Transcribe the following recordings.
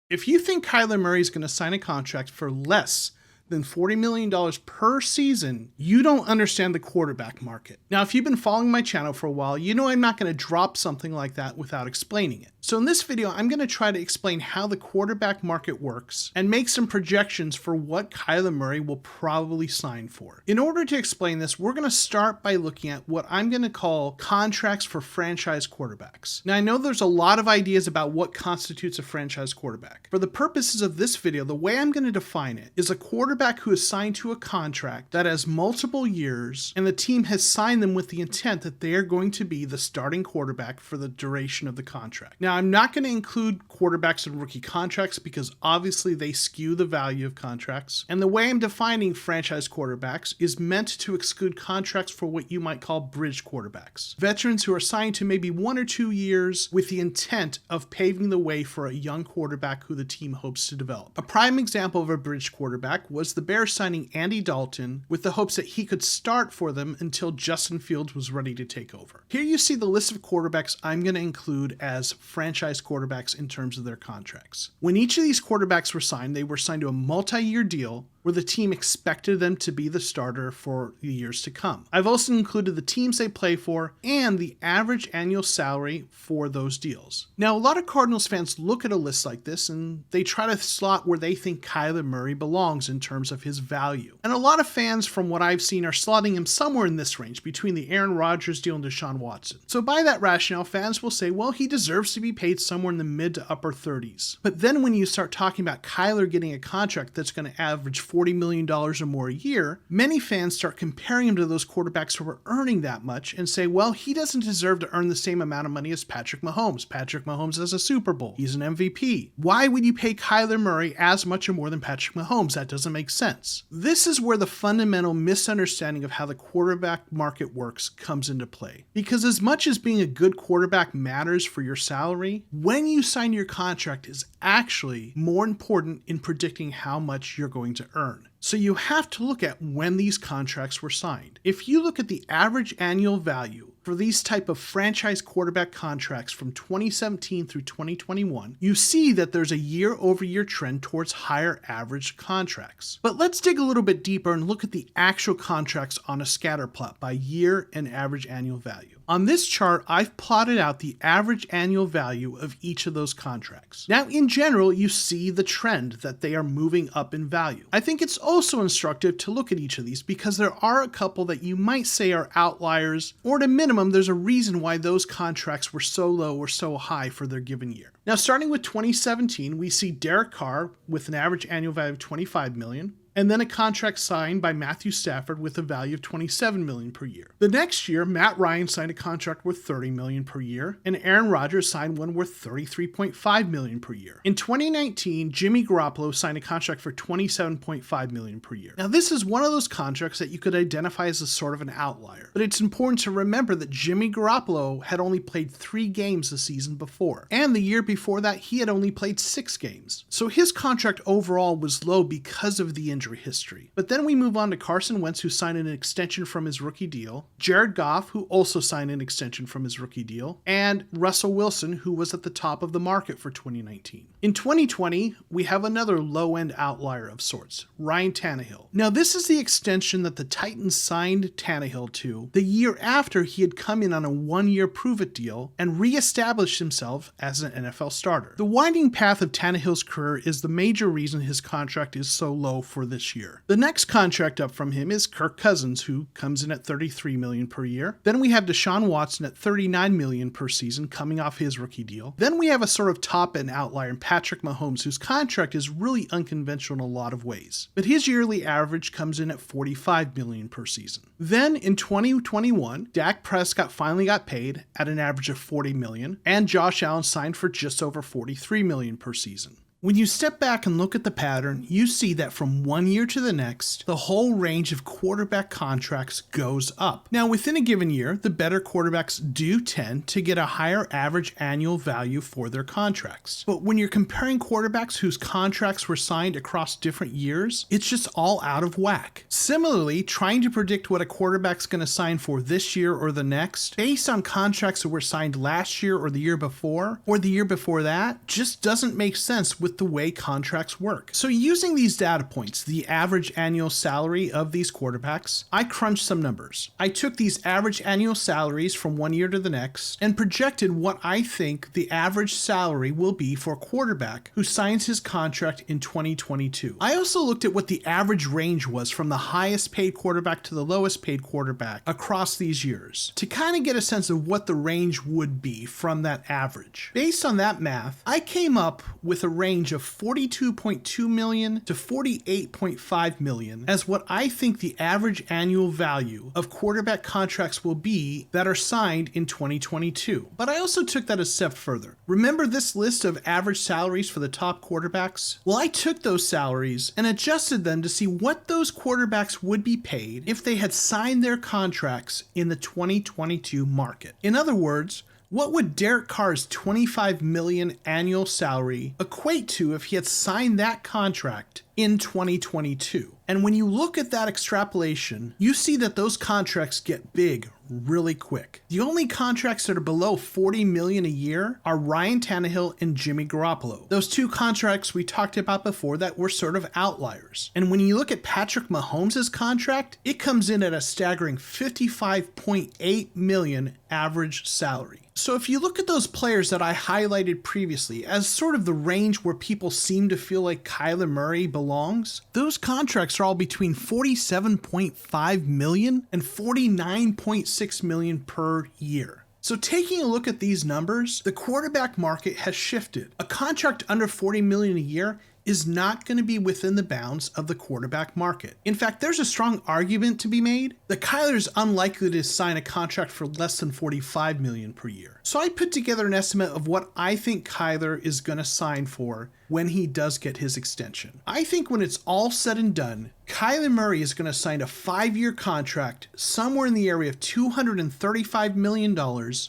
If you think Kyler Murray is going to sign a contract for less than $40 million per season, you don't understand the quarterback market. Now, if you've been following my channel for a while, you know I'm not going to drop something like that without explaining it. So in this video, I'm going to try to explain how the quarterback market works and make some projections for what Kyler Murray will probably sign for. In order to explain this, we're going to start by looking at what I'm going to call contracts for franchise quarterbacks. Now, I know there's a lot of ideas about what constitutes a franchise quarterback. For the purposes of this video, the way I'm going to define it is a quarterback who is signed to a contract that has multiple years and the team has signed them with the intent that they are going to be the starting quarterback for the duration of the contract. Now, I'm not going to include quarterbacks in rookie contracts because obviously they skew the value of contracts. And the way I'm defining franchise quarterbacks is meant to exclude contracts for what you might call bridge quarterbacks. Veterans who are signed to maybe 1 or 2 years with the intent of paving the way for a young quarterback who the team hopes to develop. A prime example of a bridge quarterback was the Bears signing Andy Dalton with the hopes that he could start for them until Justin Fields was ready to take over. Here you see the list of quarterbacks I'm going to include as franchise quarterbacks in terms of their contracts. When each of these quarterbacks were signed, they were signed to a multi-year deal where the team expected them to be the starter for the years to come. I've also included the teams they play for and the average annual salary for those deals. Now, a lot of Cardinals fans look at a list like this and they try to slot where they think Kyler Murray belongs in terms of his value. And a lot of fans, from what I've seen, are slotting him somewhere in this range between the Aaron Rodgers deal and Deshaun Watson. So by that rationale, fans will say, well, he deserves to be paid somewhere in the mid to upper 30s. But then when you start talking about Kyler getting a contract that's going to average $40 million or more a year, many fans start comparing him to those quarterbacks who are earning that much and say, well, he doesn't deserve to earn the same amount of money as Patrick Mahomes. Patrick Mahomes has a Super Bowl. He's an MVP. Why would you pay Kyler Murray as much or more than Patrick Mahomes? That doesn't make sense. This is where the fundamental misunderstanding of how the quarterback market works comes into play. Because as much as being a good quarterback matters for your salary, when you sign your contract is actually more important in predicting how much you're going to earn. So you have to look at when these contracts were signed. If you look at the average annual value for these type of franchise quarterback contracts from 2017 through 2021, you see that there's a year-over-year trend towards higher average contracts. But let's dig a little bit deeper and look at the actual contracts on a scatter plot by year and average annual value. On this chart, I've plotted out the average annual value of each of those contracts. Now, in general, you see the trend that they are moving up in value. I think it's also instructive to look at each of these because there are a couple that you might say are outliers, or at a minimum, there's a reason why those contracts were so low or so high for their given year. Now, starting with 2017, we see Derek Carr with an average annual value of $25 million. And then a contract signed by Matthew Stafford with a value of $27 million per year. The next year, Matt Ryan signed a contract worth $30 million per year, and Aaron Rodgers signed one worth $33.5 million per year. In 2019, Jimmy Garoppolo signed a contract for $27.5 million per year. Now, this is one of those contracts that you could identify as a sort of an outlier, but it's important to remember that Jimmy Garoppolo had only played 3 games the season before, and the year before that, he had only played 6 games. So his contract overall was low because of the injury history. But then we move on to Carson Wentz, who signed an extension from his rookie deal, Jared Goff, who also signed an extension from his rookie deal, and Russell Wilson, who was at the top of the market for 2019. In 2020, we have another low-end outlier of sorts, Ryan Tannehill. Now, this is the extension that the Titans signed Tannehill to the year after he had come in on a 1-year prove-it deal and re-established himself as an NFL starter. The winding path of Tannehill's career is the major reason his contract is so low for this year. The next contract up from him is Kirk Cousins, who comes in at $33 million per year. Then we have Deshaun Watson at $39 million per season coming off his rookie deal. Then we have a sort of top-end outlier in Patrick Mahomes, whose contract is really unconventional in a lot of ways. But his yearly average comes in at $45 million per season. Then in 2021, Dak Prescott finally got paid at an average of $40 million, and Josh Allen signed for just over $43 million per season. When you step back and look at the pattern, you see that from one year to the next, the whole range of quarterback contracts goes up. Now, within a given year, the better quarterbacks do tend to get a higher average annual value for their contracts. But when you're comparing quarterbacks whose contracts were signed across different years, it's just all out of whack. Similarly, trying to predict what a quarterback's going to sign for this year or the next, based on contracts that were signed last year or the year before that, just doesn't make sense with with the way contracts work. So using these data points, the average annual salary of these quarterbacks, I crunched some numbers. I took these average annual salaries from one year to the next and projected what I think the average salary will be for a quarterback who signs his contract in 2022. I also looked at what the average range was from the highest paid quarterback to the lowest paid quarterback across these years to kind of get a sense of what the range would be from that average. Based on that math, I came up with a range of $42.2 million to $48.5 million as what I think the average annual value of quarterback contracts will be that are signed in 2022. But I also took that a step further. Remember this list of average salaries for the top quarterbacks? Well, I took those salaries and adjusted them to see what those quarterbacks would be paid if they had signed their contracts in the 2022 market. In other words, what would Derek Carr's $25 million annual salary equate to if he had signed that contract in 2022? And when you look at that extrapolation, you see that those contracts get big really quick. The only contracts that are below $40 million a year are Ryan Tannehill and Jimmy Garoppolo. Those two contracts we talked about before that were sort of outliers. And when you look at Patrick Mahomes' contract, it comes in at a staggering $55.8 million average salary. So if you look at those players that I highlighted previously as sort of the range where people seem to feel like Kyler Murray belongs, those contracts are all between $47.5 million and $49.6 million per year. So taking a look at these numbers, the quarterback market has shifted. A contract under $40 million a year is not going to be within the bounds of the quarterback market. In fact, there's a strong argument to be made that Kyler is unlikely to sign a contract for less than $45 million per year. So I put together an estimate of what I think Kyler is going to sign for when he does get his extension. I think when it's all said and done, Kyler Murray is going to sign a 5-year contract somewhere in the area of $235 million,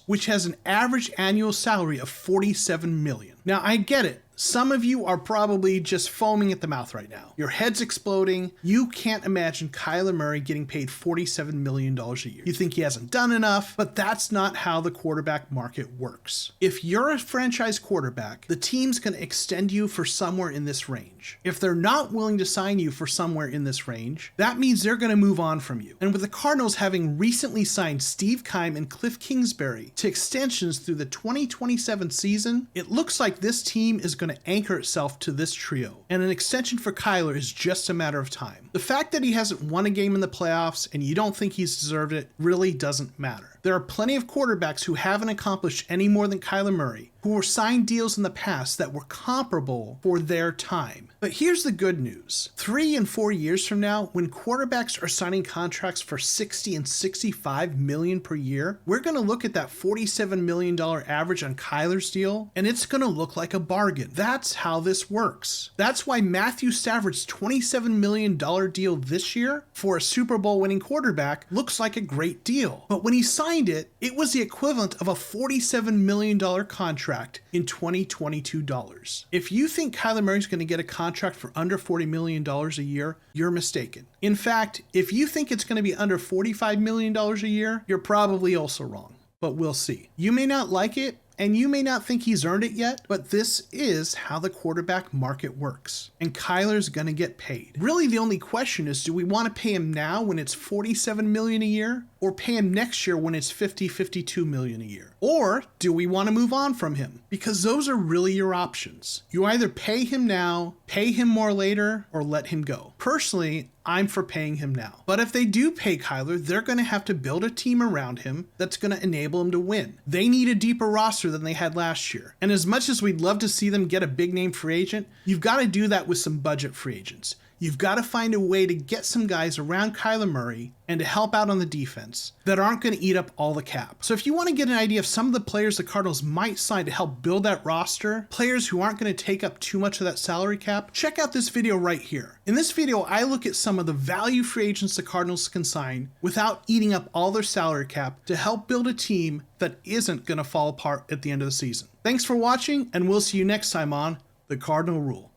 which has an average annual salary of $47 million. Now, I get it. Some of you are probably just foaming at the mouth right now. Your head's exploding. You can't imagine Kyler Murray getting paid $47 million a year. You think he hasn't done enough, but that's not how the quarterback market works. If you're a franchise quarterback, the team's going to extend you for somewhere in this range. If they're not willing to sign you for somewhere in this range, that means they're going to move on from you. And with the Cardinals having recently signed Steve Keim and Cliff Kingsbury to extensions through the 2027 season, it looks like this team is going to anchor itself to this trio, and an extension for Kyler is just a matter of time. The fact that he hasn't won a game in the playoffs and you don't think he's deserved it really doesn't matter. There are plenty of quarterbacks who haven't accomplished any more than Kyler Murray, who were signed deals in the past that were comparable for their time. But here's the good news. 3 and 4 years from now, when quarterbacks are signing contracts for $60 and $65 million per year, we're going to look at that $47 million average on Kyler's deal, and it's going to look like a bargain. That's how this works. That's why Matthew Stafford's $27 million deal this year for a Super Bowl winning quarterback looks like a great deal. But when he signed it, it was the equivalent of a $47 million contract in 2022 dollars. If you think Kyler Murray's going to get a contract for under $40 million a year, you're mistaken. In fact, if you think it's going to be under $45 million a year, you're probably also wrong. But we'll see. You may not like it, and you may not think he's earned it yet, but this is how the quarterback market works. And Kyler's gonna get paid. Really, the only question is, do we want to pay him now when it's $47 million a year? Or pay him next year when it's $52 million a year? Or do we want to move on from him? Because those are really your options. You either pay him now, pay him more later, or let him go. Personally, I'm for paying him now. But if they do pay Kyler, they're going to have to build a team around him that's going to enable him to win. They need a deeper roster than they had last year. And as much as we'd love to see them get a big name free agent, you've got to do that with some budget free agents. You've got to find a way to get some guys around Kyler Murray and to help out on the defense that aren't going to eat up all the cap. So if you want to get an idea of some of the players the Cardinals might sign to help build that roster, players who aren't going to take up too much of that salary cap, check out this video right here. In this video, I look at some of the value free agents the Cardinals can sign without eating up all their salary cap to help build a team that isn't going to fall apart at the end of the season. Thanks for watching, and we'll see you next time on The Cardinal Rule.